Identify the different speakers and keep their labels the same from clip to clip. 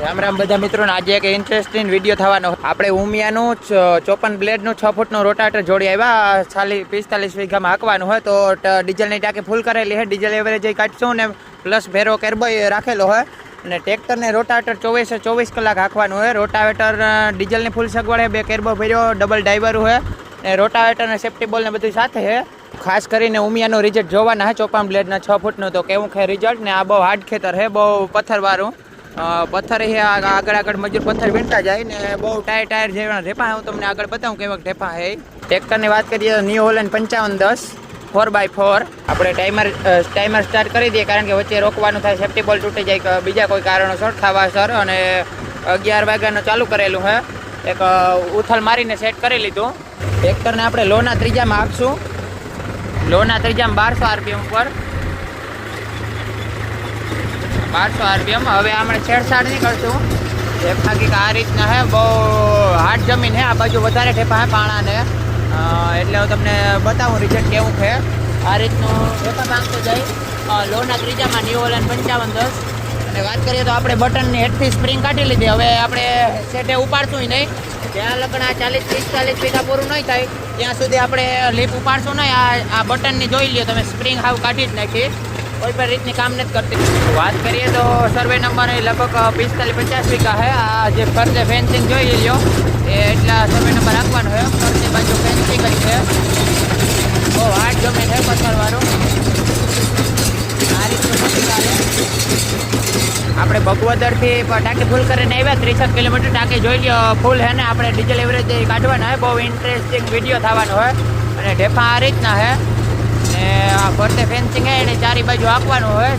Speaker 1: રામ રામ બધા મિત્રોને આજે એક ઇન્ટરેસ્ટિંગ વિડીયો થવાનો. આપણે ઉમિયાનું 54 બ્લેડનું 6 ફૂટનું રોટાવેટર જોડી આવ્યા. 45 વીઘામાં હાંકવાનું હોય તો ડીઝલની ટાંકી ફૂલ કરેલી છે. ડીઝલ એવરેજ કાઢશું ને પ્લસ ભેરો કેરબોય રાખેલો હોય અને ટ્રેક્ટરને રોટાવેટર 24 કલાક હાંકવાનું હોય. રોટાવેટર ડીઝલની ફૂલ સગવડ છે, 2 કેરબો ભર્યો, ડબલ ડાઈવર હોય ને રોટાવેટર ને સેફ્ટી બોલ ને બધું સાથે છે. ખાસ કરીને ઉમિયાનું રિઝલ્ટ જોવાના છે 54 બ્લેડના 6 ફૂટનું. તો કેવું છે રિઝલ્ટ ને આ બહુ હાર્ડ ખેતર છે, બહુ પથ્થરવાળું પથ્થર છે. આગળ મજૂર પથ્થર વીણતા જાય ને બહુ ટાયર જેવા ઢેપા. હું તમને આગળ બતાવું કેવા ઢેપા છે. ટ્રેક્ટરની વાત કરીએ ન્યુ હોલેન્ડ 5510 4x4. આપણે ટાઈમર સ્ટાર્ટ કરી દઈએ કારણ કે વચ્ચે રોકવાનું થાય, સેફ્ટી બોલ તૂટી જાય બીજા કોઈ કારણોસર ખાવાસર. અને 11 વાગ્યાનું ચાલુ કરેલું છે. એક ઉથલ મારીને સેટ કરી લીધું. ટ્રેક્ટરને આપણે લોના ત્રીજામાં આપશું. લોના ત્રીજામાં 1200 RPM ઉપર 1200 RPM. હવે આપણે છેડછાડ નહીં કરશું. ઢેફા કંઈક આ રીતના છે, બહુ હાર્ડ જમીન છે. આ બાજુ વધારે ઢેફા છે પાણાને, એટલે હું તમને બતાવું રિઝલ્ટ કેવું છે. આ રીતનું ઢેફા ભાંગતો જાય લોના ત્રીજામાં ન્યુ હોલેન્ડ 5510. અને વાત કરીએ તો આપણે બટનની હેઠથી સ્પ્રિંગ કાઢી લીધી. હવે આપણે સેટે ઉપાડશું નહીં. જ્યાં લગ્ન 40-45 વીઘા પૂરું નહીં થાય ત્યાં સુધી આપણે લીપ ઉપાડશું નહીં. આ બટનની જોઈ લ્યો તમે, સ્પ્રિંગ હાવ કાઢી જ નાખી, કોઈ પણ રીતની કામ નથી કરતી. વાત કરીએ તો સર્વે નંબર લગભગ 45-50 વીઘા છે. આ જે ફરતે ફેન્સિંગ જોઈ લ્યો એ એટલા સર્વે નંબર આપવાનો છે. ફરતે બાજુ ફેન્સિંગ જ છે, બહુ હાર્ડ જમીન છે પથ્થરવાળું. આ રીતનું નથી ચાલે. આપણે બગવદરથી ટાંકી ફૂલ કરીને આવ્યા, 30 કિલોમીટર ટાંકી જોઈ લ્યો ફૂલ છે ને. આપણે ડીઝલ એવરેજ કાઢવાના હોય. બહુ ઇન્ટરેસ્ટિંગ વિડીયો થવાનો હોય. અને ઢેફા આ રીતના છે ને આ ફરતે ફેન્સિંગ છે એને ચારી બાજુ આપવાનું હોય.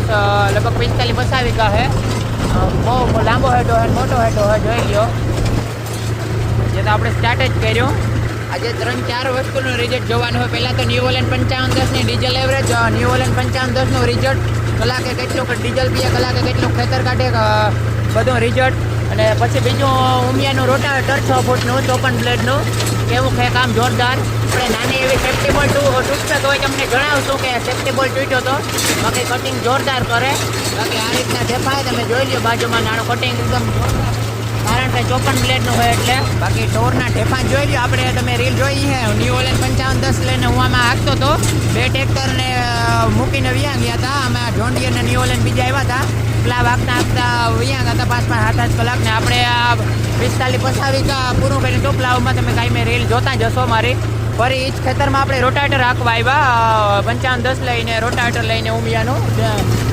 Speaker 1: લગભગ 45-50 વીઘા છે. બહુ લાંબો હેડો હોય, મોટો હેડો હોય, જોઈ લ્યો. જે તો આપણે સ્ટાર્ટ જ કર્યું. આજે 3-4 વસ્તુનું રિઝલ્ટ જોવાનું હોય. પહેલાં તો ન્યુ હોલેન્ડ 5510ની ડીઝલ એવરેજ, ન્યુ હોલેન્ડ 5510નું રિઝલ્ટ, કલાકે કેટલું ડીઝલ પીએ, કલાકે કેટલું ખેતર કાઢે, બધું રિઝલ્ટ. અને પછી બીજું ઉમિયાનું રોટાવેટર 6 ફૂટનું 54 બ્લેડનું, કેવું છે કામ જોરદાર. આપણે નાની એવી સેફ્ટી બોલ તૂટશે તો તમને જણાવશું કે સેફ્ટી બોલ તૂટ્યો તો. બાકી કટિંગ જોરદાર કરે. બાકી આ રીતના ઢેફા તમે જોઈ લો બાજુમાં નાનું કટિંગ એકદમ જોરદાર, કારણ કે 54 બ્લેડનું હોય એટલે. બાકી ટોરના ઢેફા જોઈ લો. આપણે તમે રીલ જોઈ છે ન્યુ હોલેન્ડ 5510 લઈને હું આમાં હાંકતો હતો. 2 ટ્રેક્ટરને મૂકીને વ્યાં ગયા હતા. અમે જોન્ડિયર ને ન્યુ હોલેન્ડ બીજા આવ્યા હતા. પેલા વાગતા વ્યાં હતા 5-7 કલાક ને. આપણે આ 45-50 વીઘા પૂરું કરીને ટોપલાવમાં તમે કાંઈ મેં રીલ જોતા જશો મારી. ફરી એ જ ખેતરમાં આપણે રોટાવેટર હાંકવા આવ્યા 5510 લઈને, રોટાવેટર લઈને ઉમિયાનું.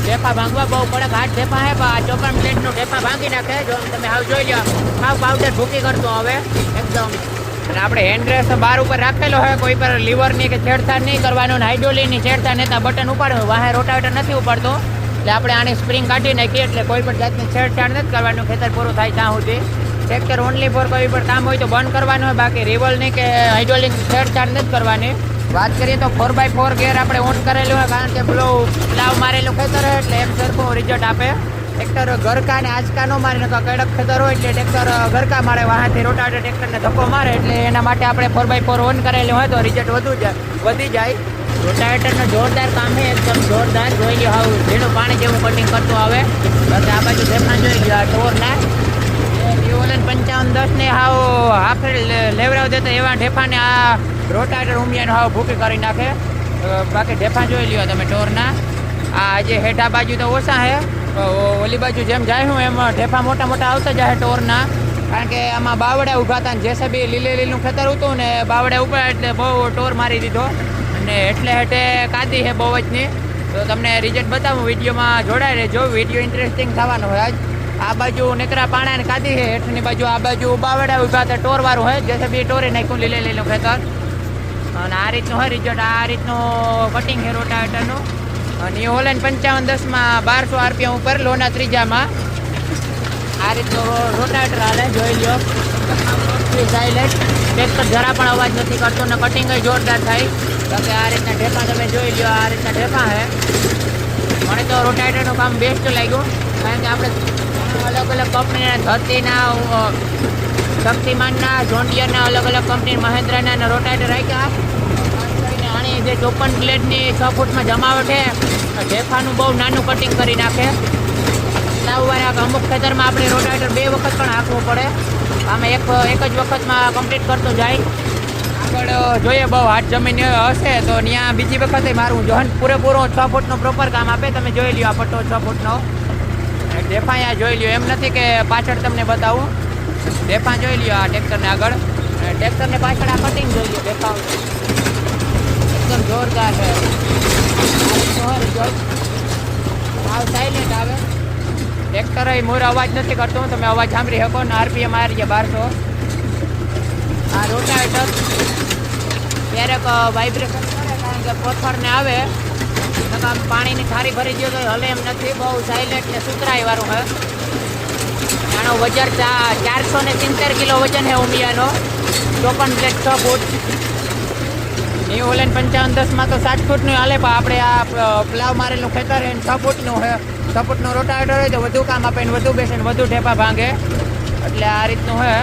Speaker 1: ઢેફા ભાંગવા બહુ કડક હાથ ઢેફા છે. 54 બ્લેડનું ઢેફા ભાંગી નાખે. જો તમે હાવ જોઈ લો, હાવ પાવડર ભૂકી કરતો હવે એકદમ. અને આપણે હેન્ડરેસ બાર ઉપર રાખેલો હોય, કોઈ પર લીવરની કે છેડછાડ નહીં કરવાનું. હાઇડ્રોલિકની છેડછાડ નહીં, બટન ઉપાડવું. વાહે રોટાવેટર નથી ઉપાડતો એટલે આપણે આની સ્પ્રિંગ કાઢી નાખીએ. એટલે કોઈ પણ જાતની છેડછાડ નથી કરવાનું ખેતર પૂરું થાય ત્યાં સુધી. ટ્રેક્ટર ઓનલી ફોર કોઈ પણ કામ હોય તો બંધ કરવાનું હોય, બાકી રિવલની કે હાઇડ્રોલિક છેડછાડ નથી કરવાની. વાત કરીએ તો 4x4 ગેર આપણે ઓન કરેલું હોય, કારણ કે પેલો પ્લાવ મારેલું ખેતર હોય એટલે એક સરખું રિઝલ્ટ આપે. ટ્રેક્ટર ગરકા ને આંચકા ન મારે, કડક ખેતર હોય એટલે ટ્રેક્ટર ગરકા મારે, વાહનથી રોટાવેટર ટ્રેક્ટરને ધક્કો મારે. એટલે એના માટે આપણે 4x4 ઓન કરેલું હોય તો રિઝલ્ટ વધી જાય. રોટાવેટરનું જોરદાર કામ છે, એકદમ જોરદાર. જોઈ લો હાવ ઝીણું પાણી જેવું કટિંગ કરતું આવે. બાકી આ બાજુ ઢેફા જોઈ લો ટોરના ન્યુ હોલેન્ડ 5510 ને હાવ હાફે લેવરાવ દેતા એવા ઢેફાને આ રોટાવેટર ઉમિયાનું હાવ ભૂકી કરી નાખે. બાકી ઢેફા જોઈ લ્યો તમે ટોરના. આ જે હેઠા બાજુ તો ઓછા છે, ઓલી બાજુ જેમ જાય હું એમ ઢેફા મોટા મોટા આવતા જાય ટોરના. કારણ કે આમાં બાવડા ઊભા હતા ને જેસીબી લીલું ખેતર હતું ને બાવડા ઉપર એટલે બહુ ટોર મારી દીધો. અને એટલે હેઠે કાદી છે બહુ જની. તો તમને રિઝલ્ટ બતાવું, વિડીયોમાં જોડાઈ રહેજો. વિડીયો ઇન્ટરેસ્ટિંગ થવાનો હોય. આજ આ બાજુ નીકળા પાણાને કાદી છે, હેઠની બાજુ આ બાજુ બાવડા ઊભા હતા ટોરવાળું હોય, જેસીબી ટોરે નાખ્યું લીલું ખેતર. અને આ રીતનું હોય રિઝલ્ટ. આ રીતનું કટિંગ છે રોટાવેટરનું. ન્યુ હોલેન્ડ 5510માં 1200 RPM ઉપર લોના ત્રીજામાં આ રીતનું રોટાવેટર હાલે. જોઈ લો સાઇલેન્ટ, ટ્રેક્ટર જરા પણ અવાજ નથી કરતો ને કટિંગ જોરદાર થાય. બાકી આ રીતના ઢેફા તમે જોઈ લો. આ રીતના ઢેફા છે. મને તો રોટાવેટરનું કામ બેસ્ટ લાગ્યું, કારણ કે આપણે અલગ અલગ કંપનીના, ધરતીના, શક્તિમાનના, જોન્ડિયરના, અલગ અલગ કંપની મહેન્દ્રના અને રોટાવેટર રાખ્યા. આની જે 54 બ્લેડની 6 ફૂટમાં જમાવટ છે, ઢેફાનું બહુ નાનું કટિંગ કરી નાખે. પ્લાવવાળા અમુક ખેતરમાં આપણે રોટાવેટર 2 વખત પણ હાંકવું પડે. આમાં એક જ વખતમાં કમ્પ્લીટ કરતો જાય. આગળ જોઈએ બહુ હાથ જમીન હશે તો ત્યાં બીજી વખતે મારું જોહન પૂરેપૂરો 6 ફૂટનું પ્રોપર કામ આપે. તમે જોઈ લ્યો આ પટ્ટો 6 ફૂટનો. ઢેફા અહીંયા જોઈ લ્યો, એમ નથી કે પાછળ તમને બતાવું. ઢેફા જોઈ લ્યો આ ટ્રેક્ટરને આગળ, ટ્રેક્ટરને પાછળ આ કટિંગ જોઈ લ્યો. ઢેફા એકદમ જોરદાર છે. સાવ સાઇલેન્ટ આવે. ટ્રેક્ટર મોર અવાજ નથી કરતું, તમે અવાજ સાંભળી શકો ને. આરપીએમ આ રીતે 1200. આ રોટાવેટર ક્યારેક વાઇબ્રેશન કરે કારણ કે પથ્થરને આવે. પાણીની થારી ભરી ગયો તો હલે એમ નથી. બહુ સાઇલેન્ટ ને સુતરાઈ વાળું છે. આનો વજન 470 કિલો વજન છે ઉમિયાનો. 54 પ્લેટ 6 ફૂટ. ન્યૂ હોલેન્ડ 5510 તો 7 ફૂટનું હાલે, પણ આપણે આ પ્લાવ મારેલું ખેતર છે 6 ફૂટનું છે. 6 ફૂટનું રોટાવેટર હોય તો વધુ કામ આપે ને વધુ બેસે ને વધુ ઢેપા ભાંગે. એટલે આ રીતનું છે.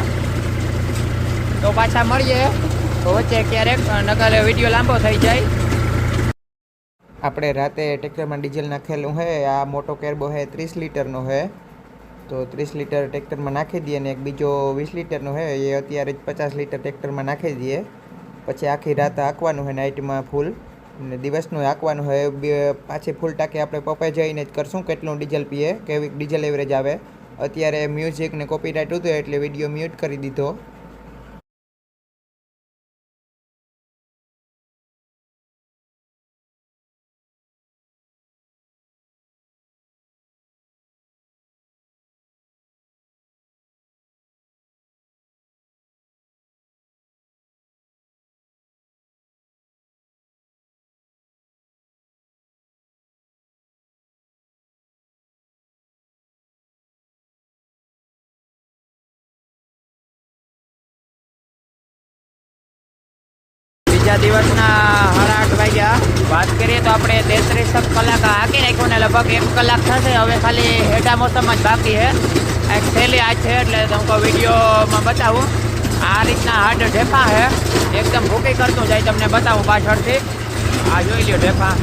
Speaker 1: તો પાછા મળીએ તો વચ્ચે ક્યારેક, નકર વિડીયો લાંબો થઈ જાય.
Speaker 2: આપણે રાતે ટ્રેક્ટરમાં ડીઝલ નાખેલું છે. આ મોટો કેરબો છે 30 લીટરનો છે. તો 30 લીટર ટ્રેક્ટરમાં નાખી દઈએ અને એક બીજો 20 લીટરનો છે એ અત્યારે જ 50 લીટર ટ્રેક્ટરમાં નાખી દઈએ. પછી આખી રાત હાંકવાનું છે નાઇટમાં ફૂલ, અને દિવસનું હાંકવાનું છે. પાછી ફૂલ ટાંકી આપણે પપ્પા જઈને જ કરશું કેટલું ડીઝલ પીએ, કેવી ડીઝલ એવરેજ આવે. અત્યારે મ્યુઝિક ને કોપીરાઇટ હતું એટલે વિડીયો મ્યુટ કરી દીધો.
Speaker 1: બીજા દિવસના 8:30 વાગ્યા. વાત કરીએ તો આપણે 33 કલાક હાંકી નાખ્યું ને લગભગ 1 કલાક થશે. હવે ખાલી હેઠા મોસમમાં જ બાકી છે. એક થેલી આ છે એટલે તમને વિડીયોમાં બતાવું. આ રીતના હાર્ડ ઢેફા છે, એકદમ ભૂકી કરતું જાય. તમને બતાવું પાછળથી. આ જોઈ લ્યો ઢેફા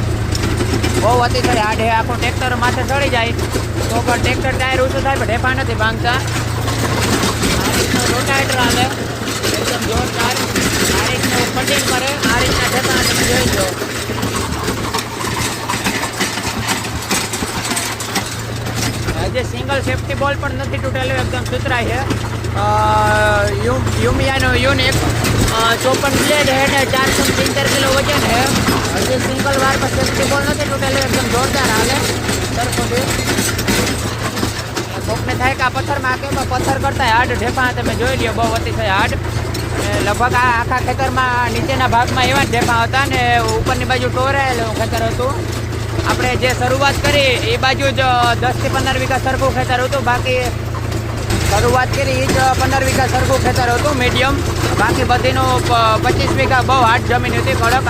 Speaker 1: બહુ અતિશય હાર્ડ છે. આખું ટ્રેક્ટર માથે ચડી જાય તો પણ ટ્રેક્ટર ટાયર ઊંચું થાય પણ ઢેફા નથી ભાંગતા. આ રીતનું રોટાવેટર હાલે એકદમ જોરદાર. આ રીતનું કટિંગ કરે. આ રીતના ઢેફા તમે જોઈ લો. હજી સિંગલ સેફ્ટી બોલ પણ નથી તૂટેલો, એકદમ સુતરાય છે. યુમિયાનો યુનિક 54 બ્લેડ છે ને 470 કિલો વજન છે. હજી સિંગલ વાર પર સેફ્ટી બોલ નથી તૂટેલો, એકદમ જોરદાર હાલે. સરખોથી કોકને થાય કે આ પથ્થરમાં કે પથ્થર કરતા હાર્ડ ઢેફા તમે જોઈ લ્યો, બહુ અતિશય હાર્ડ. લગભગ આ આખા ખેતરમાં નીચેના ભાગમાં એવા જ ઢેફા હતા ને ઉપરની બાજુ ટોરાયેલું ખેતર હતું. આપણે જે શરૂઆત કરી એ બાજુ જ 10 થી 15 વીઘા સરખું ખેતર હતું. બાકી શરૂઆત કરી એ જ 15 વીઘા સરખું ખેતર હતું મીડિયમ. બાકી બધીનું 25 વીઘા બહુ હાર્ડ જમીન હતી, કડક.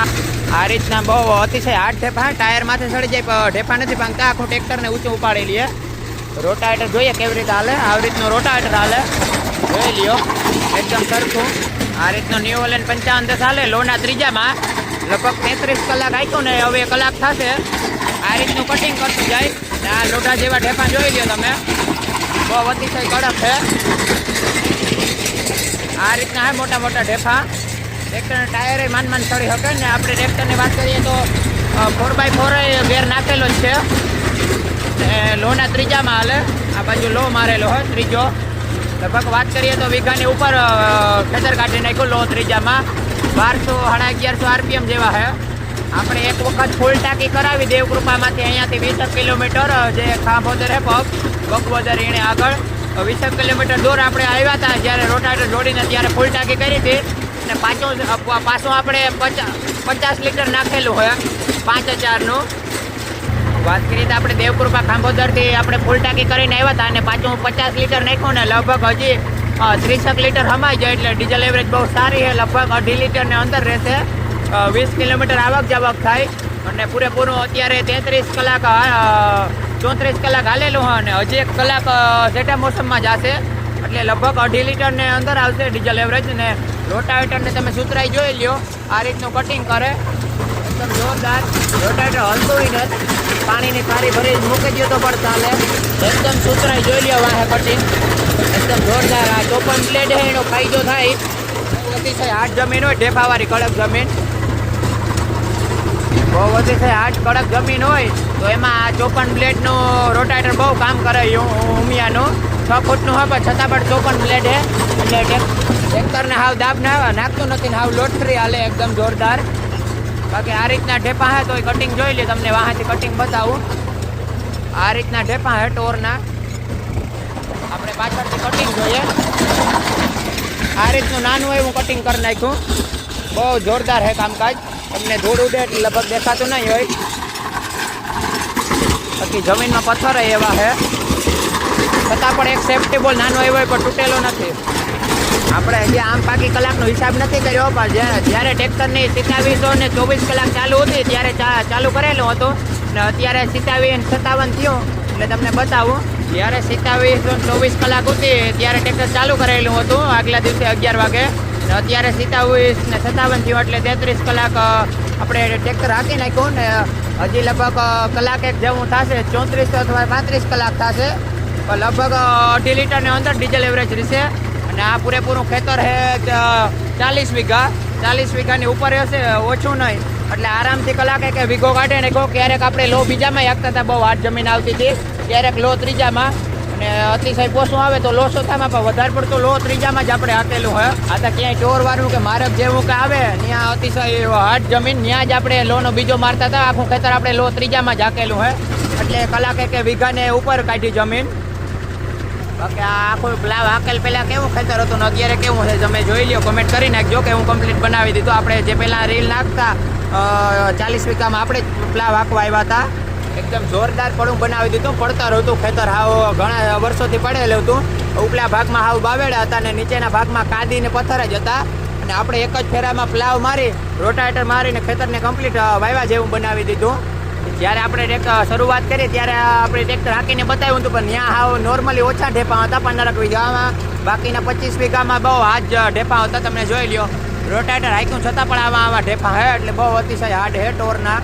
Speaker 1: આ રીતના બહુ અતિશય હાર્ડ ઢેફા. ટાયર માથે ચડી જાય ઢેફા નથી ભાંગતા. આખું ટ્રેક્ટરને ઊંચું ઉપાડી લઈએ. રોટાવેટર જોઈએ કેવી રીતે હાલે. આવી રીતનું રોટાવેટર હાલે, જોઈ લ્યો એકદમ સરખું. આ રીતનો ન્યૂ હોલેન્ડ 5510 હાલે. લોના ત્રીજામાં લગભગ 33 કલાક હાંક્યું ને હવે 1 કલાક થશે. આ રીતનું કટિંગ કરતું જાય. આ લોઢા જેવા ઢેફા જોઈ લ્યો તમે, બહુ અતિશય કડક છે. આ રીતના હે મોટા મોટા ઢેફા. ટ્રેક્ટરના ટાયરે માન ચડી શકે ને. આપણે ટ્રેક્ટરની વાત કરીએ તો 4x4 ગેર નાખેલો જ છે. લોના ત્રીજામાં હાલે. આ બાજુ લો મારેલો હોય ત્રીજો. લગભગ વાત કરીએ તો વીઘાની ઉપર ખેતર કાઢી નાખ્યું લો ત્રીજામાં. 1200-1150 RPM જેવા છે. આપણે એક વખત ફૂલ ટાંકી કરાવી દેવકૃપામાંથી અહીંયાથી 20 કિલોમીટર, જે ખાંભોદર છે બગવદર એને આગળ 20 કિલોમીટર દૂર આપણે આવ્યા હતા જ્યારે રોટાવેટર જોડીને ત્યારે ફૂલ ટાંકી કરી હતી. અને પાછું આપણે 50 લીટર નાખેલું હોય 5000નું. વાત કરીએ તો આપણે દેવકૃપા ખાંભોદરથી આપણે ફૂલ ટાંકી કરીને આવ્યા હતા અને પાછું 50 લીટર નાખ્યું ને લગભગ હજી 30 લીટર હમાઈ જાય. એટલે ડીઝલ એવરેજ બહુ સારી છે. લગભગ 2.5 લીટરને અંદર રહેશે. 20 કિલોમીટર આવક જાવક થાય. અને પૂરેપૂરું અત્યારે 33 કલાક 34 કલાક હાલેલું હોય અને હજી 1 કલાક સેટા મોસમમાં જશે. એટલે લગભગ 2.5 લીટરને અંદર આવશે ડીઝલ એવરેજ. ને રોટાવેટરને તમે સુતરાઈ જોઈ લ્યો, આ રીતનું કટિંગ કરે. એકદમ જોરદાર. રોટાવેટર હલતું નથી, પાણીની થાળી ભરી મૂકી દો તો પણ ચાલે. એકદમ સુતરાઈ જોઈ લ્યો વાહે કટિંગ એકદમ જોરદાર. આ 54 બ્લેડ છે એનો ફાયદો થાય. અતિશય હાર્ડ જમીન હોય, ઢેફાવાળી કડક જમીન, બહુ અતિશય હાર્ડ કડક જમીન હોય તો એમાં આ 54 બ્લેડનું રોટાવેટર બહુ કામ કરે. ઉમિયાનું 6 ફૂટનું હોય પણ છતાં પણ 54 બ્લેડ છે એટલે ટ્રેક્ટરને હાવ દાબ નાખતું નથી ને હાવ લોટરી હાલે એકદમ જોરદાર. બાકી આ રીતના ઢેપા હે તો એ કટિંગ જોઈ લે, તમને વાંથી કટિંગ બતાવું. આ રીતના ઢેપા હે ટોરના, આપણે પાછળથી કટિંગ જોઈએ. આ રીતનું નાનું એવું કટિંગ કરી નાખ્યું. બહુ જોરદાર હે કામકાજ. તમને ધૂળ ઉડે એટલે લગભગ દેખાતું નહીં હોય. બાકી જમીનમાં પથ્થર એવા છે છતાં પણ એક સેફ્ટી બોલ નાનો એવો હોય પણ તૂટેલો નથી. આપણે હજી આમ પાકી કલાકનો હિસાબ નથી કર્યો પણ જ્યારે ટ્રેક્ટરની 27 ને 24 કલાક ચાલુ હતી ત્યારે ચાલુ કરેલું હતું ને અત્યારે 27 ને 57 થયું એટલે તમને બતાવું. જ્યારે 27 ને 24 કલાક હતી ત્યારે ટ્રેક્ટર ચાલુ કરેલું હતું આગલા દિવસે 11 વાગે ને અત્યારે 27 ને 57 થયું એટલે 33 કલાક આપણે ટ્રેક્ટર હાંકી નાખ્યું ને હજી લગભગ કલાક એક જેવું થશે, 34 અથવા 35 કલાક થશે. પણ લગભગ 2.5 લીટરની અંદર ડીઝલ એવરેજ રહેશે. અને આ પૂરેપૂરું ખેતર છે 40 વીઘા, 40 વીઘાની ઉપર હશે, ઓછું નહીં. એટલે આરામથી કલાકે કે વીઘો કાઢે ને ક્યારેક આપણે લો બીજામાં હાંકતા હતા, બહુ હાર્ડ જમીન આવતી હતી, ક્યારેક લો ત્રીજામાં અને અતિશય પોસું આવે તો લો ચોથામાં, પણ વધારે પડતું લો ત્રીજામાં જ આપણે હાંકેલું હોય. આ તો ક્યાંય ટોરવાળું કે મારક જેવું કે આવે ત્યાં અતિશય હાર્ડ જમીન ત્યાં જ આપણે લોનો બીજો મારતા હતા. આખું ખેતર આપણે લો ત્રીજામાં જ હાંકેલું હોય એટલે કલાકે કે વીઘાને ઉપર કાઢી જમીન. બાકી આ આખું પ્લાવ હાકેલ પહેલાં કેવું ખેતર હતું ને અત્યારે કેવું છે તમે જોઈ લ્યો, કમેન્ટ કરી નાખજો કે હું કમ્પ્લીટ બનાવી દીધું. આપણે જે પહેલાં રીલ નાખતા 40 વીઘામાં આપણે જ પ્લાવ હાંકવા આવ્યા હતા. એકદમ જોરદાર પડું બનાવી દીધું. પડતર હતું ખેતર, હાવ ઘણા વર્ષોથી પડેલું હતું. ઉપલા ભાગમાં હાવ બાવેડા હતા અને નીચેના ભાગમાં કાદી ને પથ્થર જ હતા. અને આપણે એક જ ફેરામાં પ્લાવ મારી રોટાવેટર મારીને ખેતરને કમ્પ્લીટ વાવ્યા જેવું બનાવી દીધું. જ્યારે આપણે શરૂઆત કરી ત્યારે આપણે ટ્રેક્ટર હાંકીને બતાવ્યું હતું પણ ત્યાં હાવ નોર્મલી ઓછા ઢેપા હતા 15 વીઘામાં. બાકીના 25 વીઘામાં બહુ હાથ ઢેપા હતા. તમે જોઈ લ્યો રોટાવેટર હાંક્યું છતાં પણ આવા ઢેપા હે એટલે બહુ અતિશય હાર્ડ હે. ટોરના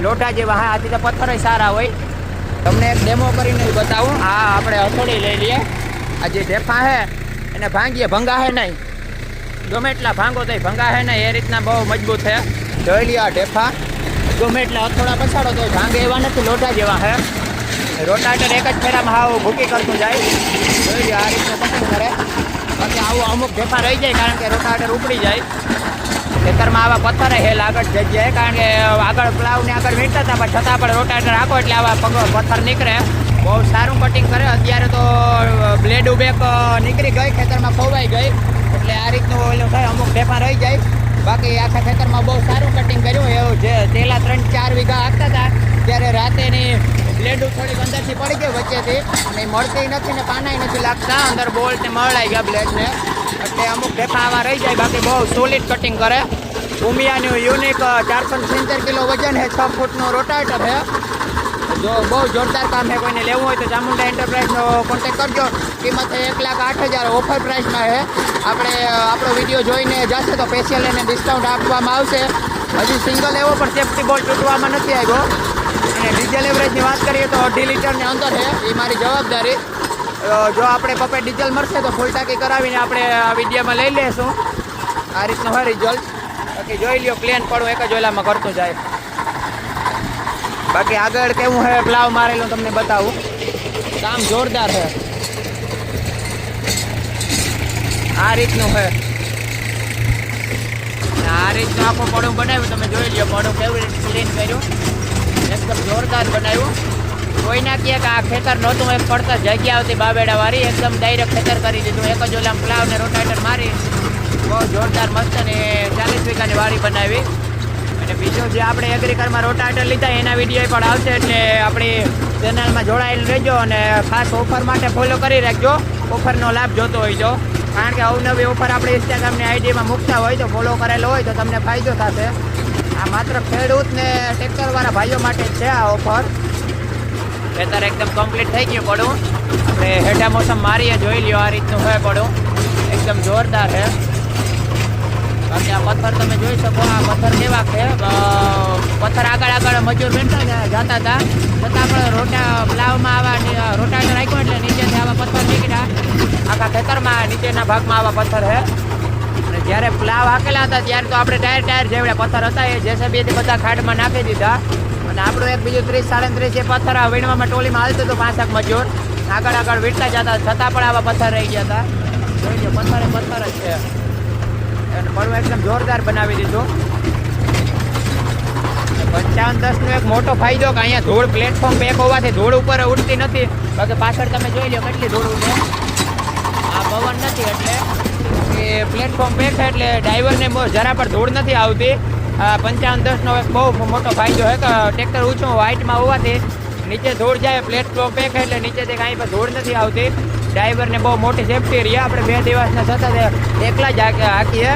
Speaker 1: લોઢા જેવા હા, આથી તો પથ્થર સારા હોય. તમને એક ડેમો કરીને બતાવું. આ આપણે હથોડી લઈ લઈએ. આ જે ઢેફા હે એને ભાંગીએ, ભંગા હે નહીં, ગમે એટલા ભાંગો તો ભંગા હે નહીં, એ રીતના બહુ મજબૂત છે. જોઈ લ્યો આ ઢેફા, ગમે એટલા હથોડા પછાડો તો ભાંગે એવા નથી, લોઢા જેવા હે. રોટાવેટર એક જ ફેરામાં હાવ ભૂકી કરતું જાય. જોઈ લ્યો આ રીતના કટિંગ કરે. બાકી આવું અમુક ઢેફા રહી જાય કારણ કે રોટાવેટર ઉપડી જાય. ખેતરમાં આવા પથ્થર હેલ આગળ જગ્યાએ કારણ કે આગળ પ્લાવને આગળ વીંટતા હતા પણ છતાં પણ રોટાવેટર રાખો એટલે આવા પથ્થર નીકળે. બહુ સારું કટિંગ કરે. અત્યારે તો બ્લેડ ઉબેક નીકળી ગઈ, ખેતરમાં ખોવાઈ ગઈ એટલે આ રીતનું ઓલું થાય, અમુક ઢેફા રહી જાય. બાકી આખા ખેતરમાં બહુ સારું કટિંગ કર્યું. એવું જે પહેલાં 3-4 વીઘા હાંકતા હતા ત્યારે રાતેની બ્લેડ થોડીક અંદરથી પડી ગઈ વચ્ચેથી અને મળતી નથી ને પાનાય નથી લાગતા, અંદર બોલ્ટ ને મળાઈ ગયા બ્લેડને એટલે અમુક ઢેફા આવા રહી જાય. બાકી બહુ સોલિડ કટિંગ કરે. ઉમિયાનું યુનિક 470 કિલો વજન છે, 6 ફૂટનું રોટાવેટર છે. જો બહુ જોરદાર કામ છે. કોઈને લેવું હોય તો ચામુંડા એન્ટરપ્રાઇઝનો કોન્ટેક્ટ કરજો. કિંમત છે 1,08,000 ઓફર પ્રાઇસમાં છે. આપણે આપણો વિડીયો જોઈને જશે તો સ્પેશિયલ એને ડિસ્કાઉન્ટ આપવામાં આવશે. હજી સિંગલ એવો પણ સેફ્ટી બોલ્ટ તૂટવામાં નથી આવ્યો. અને ડીઝલ એવરેજની વાત કરીએ તો 2.5 લીટરની અંદર છે, એ મારી જવાબદારી. જો આપણે પપે ડીઝલ મળશે તો ફૂલ ટાંકી કરાવીને આપણે આ વિડીયોમાં લઈ લઈશું. આ રીતનું હોય રિઝલ્ટ. બાકી જોઈ લ્યો પ્લેન પડું એક જ ઓલામાં કરતું જાય. બાકી આગળ કેવું છે પ્લાવ મારેલું તમને બતાવું. કામ જોરદાર છે. આ રીતનું છે. આ રીતનું આખું પડું બનાવ્યું. તમે જોઈ લ્યો પડું કેવી રીતે ક્લીન કર્યું, એકદમ જોરદાર બનાવ્યું. કોઈ ના કહે કે આ ખેતર નહોતું, એક પડતર જગ્યા આવતી બાવેડા વાળી, એકદમ ડાયરેક્ટ ખેતર કરી દીધું. એક જ ઓલામ પ્લાવ ને રોટાવેટર મારી બહુ જોરદાર મસ્ત ને 40 વીઘાની વાડી બનાવી. અને બીજું જે આપણે એગ્રીકલમાં રોટાવેટર લીધા એના વિડીયો પણ આવશે એટલે આપણી ચેનલમાં જોડાયેલું રહેજો અને ખાસ ઓફર માટે ફોલો કરી રાખજો. ઓફરનો લાભ જોતો હોય તો, કારણ કે અવનવી ઓફર આપણે ઇન્સ્ટાગ્રામની આઈડીમાં મૂકતા હોય તો ફોલો કરેલો હોય તો તમને ફાયદો થશે. આ માત્ર ખેડૂત ને ટ્રેક્ટરવાળા ભાઈઓ માટે જ છે આ ઓફર. ખેતર એકદમ કમ્પ્લીટ થઈ ગયું પડું. આપણે હેઠા મોસમ મારીએ, જોઈ લ્યો આ રીતનું હોય પડું, એકદમ જોરદાર છે. બાકી આ પથ્થર તમે જોઈ શકો, આ પથ્થર કેવા છે. પથ્થર આગળ મજૂર બેઠા જતા હતા, છતાં પણ પ્લાવમાં આવા રોટાવેટર રાખ્યો એટલે નીચેથી આવા પથ્થર નીકળ્યા. આખા ખેતરમાં નીચેના ભાગમાં આવા પથ્થર છે. અને જ્યારે પ્લાવ હાકેલા હતા ત્યારે તો આપણે ટાયર જેવડા પથ્થર હતા એ જેસીબીથી બધા ખાડમાં નાખી દીધા. અને આપણું એક બીજું 30-37 એ પથ્થર આ વીણવામાં ટોલીમાં હાલતું હતું 5 મજૂર આગળ વીણતા જતા, છતાં પણ આવા પથ્થર રહી ગયા હતા. જોઈ લો, પથ્થર જ છે. અને મળવું એકદમ જોરદાર બનાવી દીધું. 55-10 નો એક મોટો ફાયદો કે અહીંયા ધૂળ પ્લેટફોર્મ પેક હોવાથી ધૂળ ઉપર ઉડતી નથી. બાકી પાછળ તમે જોઈ લો કેટલી ધૂળ ઉડે. આ પવન નથી એટલે એ પ્લેટફોર્મ પેક છે એટલે ડ્રાઈવરને જરા પર ધૂળ નથી આવતી. 55-10 નો એક બહુ મોટો ફાયદો છે કે ટ્રેક્ટર ઊંચું હાઇટમાં હોવાથી નીચે ધૂળ જાય. પ્લેટફોર્મ પેક એટલે નીચેથી કાંઈ પણ ધૂળ નથી આવતી. ડ્રાઈવરને બહુ મોટી સેફ્ટી રહી. આપણે 2 દિવસના સતત એકલા જ હાકીએ,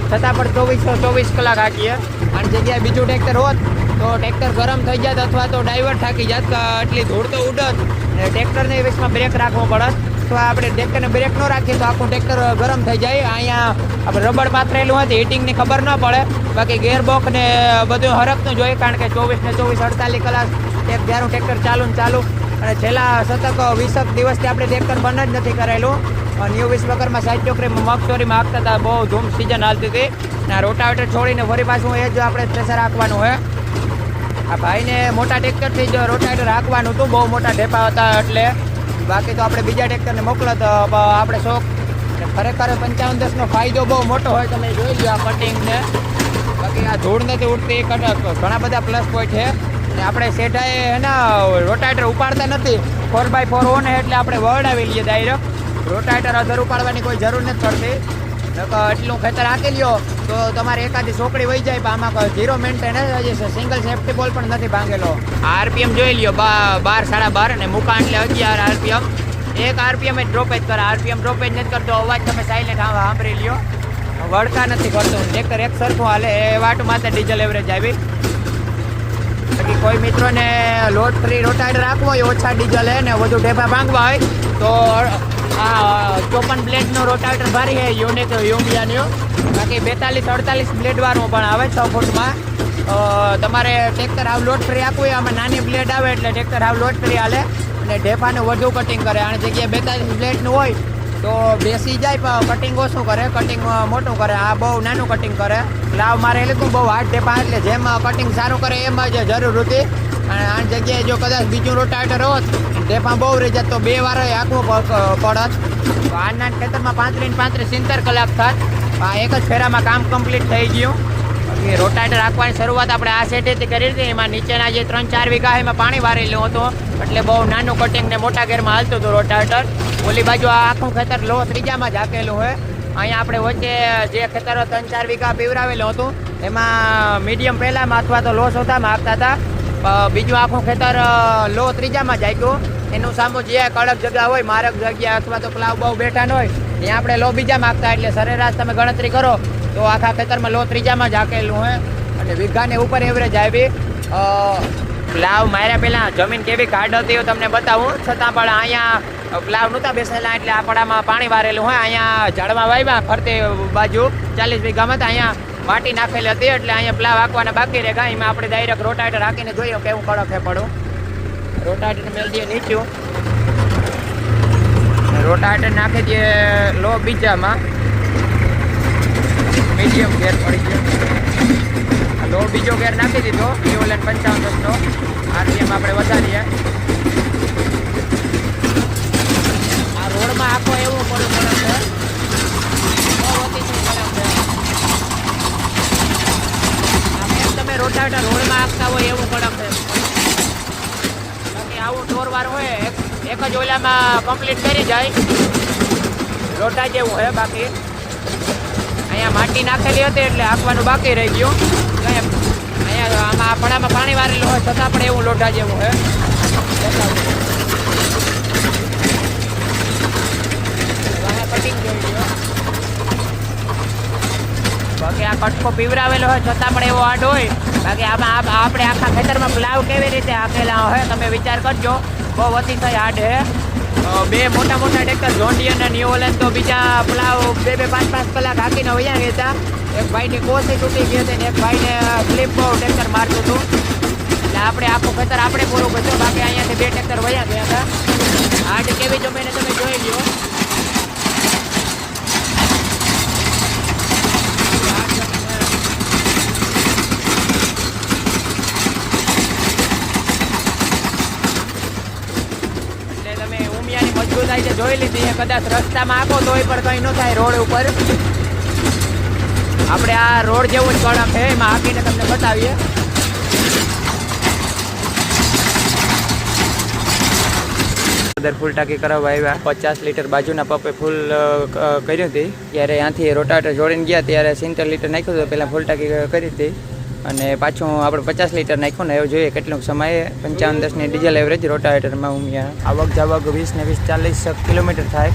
Speaker 1: છતાં પણ 24 કલાક હાકીએ. અને જગ્યાએ બીજું ટ્રેક્ટર હોત તો ટ્રેક્ટર ગરમ થઈ જાત અથવા તો ડ્રાઈવર થાકી જાત કે એટલી ધૂળ તો ઉડત. અને ટ્રેક્ટરને વીસમાં બ્રેક રાખવો પડે. તો આપણે ટ્રેક્ટરને બ્રેક ન રાખીએ તો આખું ટ્રેક્ટર ગરમ થઈ જાય. અહીંયા આપણે રબર પાથરેલું હોય તો હીટિંગની ખબર ન પડે. બાકી ગેરબોક્સ ને બધું હરકતું જોઈએ, કારણ કે 24 કલાક એક ધારું ટ્રેક્ટર ચાલુ. અને છેલ્લા 20 દિવસથી આપણે ટ્રેક્ટર બંધ જ નથી કરેલું. ન્યૂ વિશ્વકર્મા સાઈડ ચોકડીમાં મગચોરીમાં હાંકતા હતા, બહુ ધૂમ સિઝન હાલતી હતી. અને આ રોટાવેટર છોડીને ફરી પાછું એ જ આપણે પ્રેશર હાંકવાનું હોય. આ ભાઈને મોટા ટ્રેક્ટરથી જ રોટાવેટર હાંકવાનું હતું, બહુ મોટા ઢેપા હતા એટલે. બાકી તો આપણે બીજા ટ્રેક્ટરને મોકલો તો આપણે શોખ. ખરેખર 55-10 નો ફાયદો બહુ મોટો હોય. તમે જોઈ લો આ કટિંગને. બાકી આ ધૂળ નથી ઉડતી, ઘણા બધા પ્લસ પોઈન્ટ છે. ને આપણે સેઢાએ એના રોટાવેટર ઉપાડતા નથી. 4x4 ઓન એટલે આપણે વરડાવી લઈએ ડાયરેક્ટ. રોટાવેટર અધર ઉપાડવાની કોઈ જરૂર નથી પડતી. એટલું ખેતર હાંકી લ્યો તો તમારે એકાદી સોકડી વહી જાય. પણ આમાં 0 મેન્ટેનન્સ હજી છે. સિંગલ સેફ્ટી બોલ પણ નથી ભાંગેલો. આરપીએમ જોઈ લ્યો, 12-12.5 અને મૂકા એટલે 11 આરપીએમ. એક આરપીએમ જ ડ્રોપ જ કરે. આરપીએમ ડ્રોપ જ નથી કરતો. અવાજ તમે સાઇલેન્ટ સાંભળી લ્યો, વળકા નથી કરતો. ટ્રેક્ટર એક સરખું હાલે. એ વાટું માથે ડીઝલ એવરેજ આવી. બાકી કોઈ મિત્રોને લોડ ફ્રી રોટાવેટર રાખવો હોય, ઓછા ડીઝલ હે ને વધુ ઢેફા ભાંગવા હોય તો આ 54 બ્લેડનો રોટાવેટર ભારી છે યુનિક યુમિયાનો. બાકી 42-48 બ્લેડવાળું પણ આવે 6 ફૂટમાં. તમારે ટ્રેક્ટર હાવ લોડ ફ્રી આપવું હોય, આમાં નાની બ્લેડ આવે એટલે ટ્રેક્ટર હાવ લોડ ફ્રી હાલે. અને ઢેફાનું વધુ કટિંગ કરે. આની જગ્યાએ 42 બ્લેડનું હોય તો બેસી જાય પણ કટિંગ ઓછું કરે, કટિંગ મોટું કરે. આ બહુ નાનું કટિંગ કરે. લાવ મારે એટલે બહુ હાર્ડ ઢેફા એટલે જેમ કટિંગ સારું કરે એમ જ જરૂર હતી. અને આ જગ્યાએ જો કદાચ બીજું રોટાવેટર હોત ઢેફા બહુ રહી જાય તો 2 વાર હાંકવું પડત. તો આના ખેતરમાં 35-70 કલાક થાત. આ એક જ ફેરામાં કામ કમ્પ્લીટ થઈ ગયું. બાકી રોટાવેટર હાંકવાની શરૂઆત આપણે આ સેટેથી કરી હતી. એમાં નીચેના જે 3-4 વીઘા એમાં પાણી વારેલું હતું એટલે બહુ નાનું કટિંગ ને મોટા ઘેરમાં હાલતું હતું રોટાવેટર. ઓલી બાજુ આ આખું ખેતર લો ત્રીજામાં જ હાકેલું હોય. અહીંયા આપણે વચ્ચે જે ખેતર 3-4 વીઘા પીવરાવેલું હતું એમાં મીડિયમ પહેલામાં અથવા તો લો ચોથામાં હાંકતા હતા. બીજું આખું ખેતર લો ત્રીજામાં જ હાંક્યું. એનું સામું જે કડક જગ્યા હોય, મારક જગ્યા અથવા તો પ્લાવ બહુ બેઠા ન હોય ત્યાં આપણે લો બીજામાં હાંકતા. એટલે સરેરાશ તમે ગણતરી કરો તો આખા ખેતરમાં લો ત્રીજામાં જ હાંકેલું હોય. અને વીઘાને ઉપર એવરેજ આવી. પ્લાવ માર્યા પહેલાં જમીન કેવી ગાઢ હતી એ તમને બતાવું. છતાં પણ અહીંયા પ્લાવ નહોતા બેસેલા એટલે આપણામાં પાણી વારેલું હોય. અહીંયા ઝાડમાં વાવ્યા ફરતે બાજુ 40 વીઘામાં તો અહીંયા માટી નાખેલી હતી એટલે અહીંયા પ્લાવ હાંકવાના બાકી રહે. એમાં આપણે ડાયરેક્ટ રોટાવેટર હાંકીને જોઈએ કેવું કડક હે પડું. રોટાવેટર મેળ દઈએ નીચું, રોટાવેટર નાખી દઈએ લો બીજામાં. મીડિયમ ગેર પડી ગયો. લો બીજો ગેર નાખી દીધો. EOLN 55-10 નો. આરપીએમ આપણે વધારીએ. આ રોડમાં આખો એવું પડું કડક છે, બહુ અતિશય કડક છે. તમે રોટાવેટર રોડમાં હાંકતા હોય એવું કડક છે. બાકી આવું ટોરવાર હોય એક જ ઓલામાં કમ્પ્લીટ કરી જાય રોટા જેવું હોય. બાકી અહીંયા માટી નાખેલી હતી એટલે હાંકવાનું બાકી રહી ગયું. અહીંયા આમાં પડામાં પાણી વારેલું હોય છતાં પણ એવું લોઢા જેવું હોય. કટિંગ જોઈ લો. બાકી આ કટકો પીવરાવેલો હોય છતાં પણ એવો આડ હોય. બાકી આમાં આપણે આખા ખેતરમાં પ્લાવ કેવી રીતે હાંકેલા હોય તમે વિચાર કરજો. બહુ અતિશય હાર્ડ છે. 2 મોટા ટ્રેક્ટર જોન્ડિયર અને ન્યુ હોલેન્ડ તો બીજા પ્લાવ 2-5 કલાક હાંકીને વયા ગયા હતા. એક ભાઈની કોસી તૂટી ગઈ હતી ને એક ભાઈને સ્લીપ બહુ ટ્રેક્ટર મારતું હતું, એટલે આપણે આખું ખેતર આપણે પૂરું કર્યું. બાકી અહીંયાથી 2 ટ્રેક્ટર વયા ગયા હતા. હાટ કેવી જમીને તમે જોઈ લ્યો. મજબૂતાઈ છે જોઈ લીધી છે. કદાચ રસ્તામાં આપો તોય પણ કંઈ ન થાય રોડ ઉપર. આપણે આ રોડ જેવું જ કડક છે, એમાં હાકીને તમને બતાવીએ. ફૂલ ટાંકી કરાવવા આવ્યા. 50 લીટર બાજુના પંપે ફૂલ કર્યું હતી. ત્યારે ત્યાંથી રોટાવેટર જોડીને ગયા ત્યારે 70 લીટર નાખ્યું હતું. પહેલાં ફૂલ ટાંકી કરી હતી અને પાછું આપણે 50 લીટર નાખ્યું ને એવું જોઈએ કેટલું સમયે. 55-10ની ડીઝલ એવરેજ રોટાવેટરમાં ઉમ્યા. આવક જાવક 20 ને 20-40 કિલોમીટર થાય.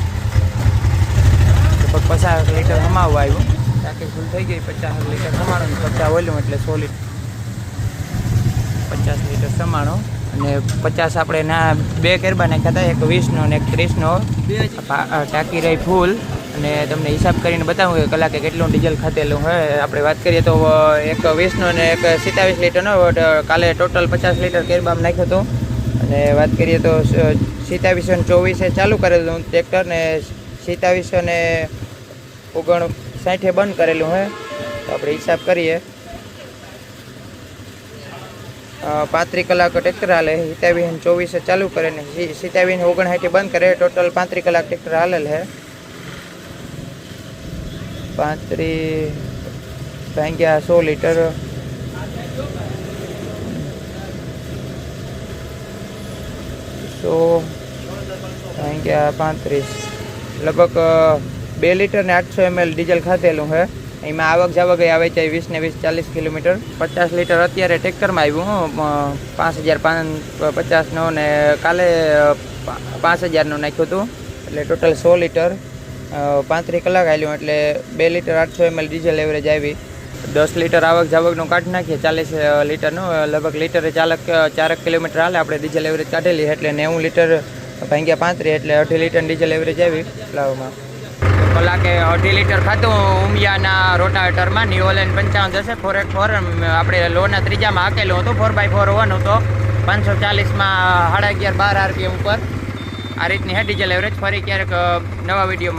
Speaker 1: લગભગ 50 લીટર હમાવવા આવ્યું. ટાંકી ફૂલ થઈ ગઈ. 50 લીટર સમાણું 50 વોલ્યુમ એટલે 100 લીટર. 50 લીટર સમાણો અને 50 આપણે ના 2 કેરબા નાખ્યા હતા, એક 20નો અને એક 30નો. ટાંકી રહી ફૂલ અને તમને હિસાબ કરીને બતાવું કે કલાકે કેટલું ડીઝલ ખાતેલું હોય. આપણે વાત કરીએ તો એક 20નો અને એક 27 લીટરનો. કાલે ટોટલ 50 લીટર કેરબામ નાખ્યો હતો. અને વાત કરીએ તો 27 અને 24 ચાલુ કરેલું ટ્રેક્ટર ને 27 અને 59 બંધ કરેલું હોય. તો આપણે હિસાબ કરીએ 35 કલાક ટ્રેક્ટર હાલે. 27 અને 24 ચાલુ કરે ને 27 ને 59 બંધ કરે. ટોટલ 35 કલાક ટ્રેક્ટર હાલેલ છે. 35 ભાગ્યા 100 લીટર 100 ભાગ્યા 35 લગભગ 2 લીટર ને 800 ml ડીઝલ ખાધેલું છે. એમાં આવક જાવક આવે છે 20 ને 20-40 કિલોમીટર. 50 લીટર અત્યારે ટ્રેક્ટરમાં આવ્યું. 5550નો ને કાલે 5000નું નાખ્યું હતું. એટલે ટોટલ 100 લીટર 35 કલાક હાલ્યું એટલે 2 લીટર 800 ml ડીઝલ એવરેજ આવી. 10 લીટર આવક જાવકનું કાઢી નાખીએ 40 લીટરનું. લગભગ લીટરે 4 કિલોમીટર હાલે. આપણે ડીઝલ એવરેજ કાઢેલી એટલે 90 લીટર ભાગ્યા 35 એટલે 2.5 લીટર ડીઝલ એવરેજ આવી પ્લાવમાં. કલાકે 2.5 લીટર ખાતું ઉમિયાના રોટાવેટરમાં. નિયોલેન 55 4x4 આપણે લોના ત્રીજામાં હાકેલું હતું. 4x4 હોવાનું તો 540માં 11.5-12 RPM ઉપર. આ રીતની હે ડીઝલ એવરેજ. ફરી ક્યારેક નવા વિડીયો